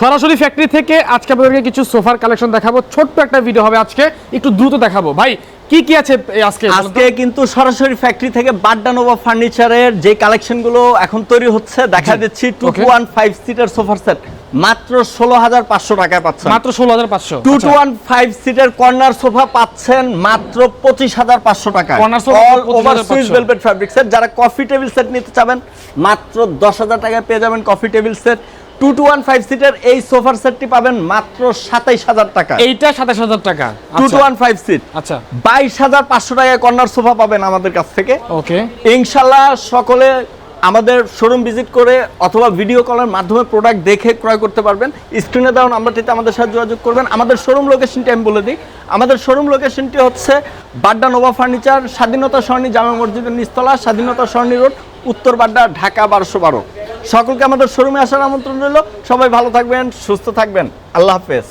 সরাসরি ফ্যাক্টরি থেকে আজকে আপনাদেরকে কিছু সোফার কালেকশন দেখাবো। ছোট্ট একটা ভিডিও হবে আজকে, একটু দ্রুত দেখাবো। ভাই কি কি আছে আজকে কিন্তু সরাসরি ফ্যাক্টরি থেকে বাড্ডানোভা ফার্নিচারের যে কালেকশনগুলো এখন তৈরি হচ্ছে দেখা দিচ্ছি। 215 সিটার সোফা সেট মাত্র 16,500 টাকায় পাচ্ছেন। মাত্র 16,500। 215 সিটার কর্নার সোফা পাচ্ছেন মাত্র 25,500 টাকায়। Corner sofa all over Swiss velvet fabric set. যারা কফি টেবিল সেট নিতে চাবেন মাত্র 10,000 টাকায় পেয়ে যাবেন কফি টেবিল সেট। 215 সিটার এই সোফার সেটটি পাবেন মাত্র 27,000 টাকা। এইটা 27,000 টাকা। 215 সিট। আচ্ছা 22,500 টাকায় কর্নার সোফা পাবেন আমাদের কাছ থেকে। ওকে, ইনশাআল্লাহ সকলে আমাদের শোরুম ভিজিট করে অথবা ভিডিও কলের মাধ্যমে প্রোডাক্ট দেখে ক্রয় করতে পারবেন। স্ক্রিনে দেওয়া নাম্বারটিতে আমাদের সাথে যোগাযোগ করবেন। আমাদের শোরুম লোকেশনটি আমি বলে দিই। আমাদের শোরুম লোকেশনটি হচ্ছে বাড্ডানোভা ফার্নিচার, স্বাধীনতা সরণি জামে মসজিদের নিচতলা, স্বাধীনতা সরণি রোড, উত্তর বাড্ডা, ঢাকা 1212। সকলকে আমাদের শোরুমে আসার আমন্ত্রণ রইল। সবাই ভালো থাকবেন, সুস্থ থাকবেন। আল্লাহ হাফেজ।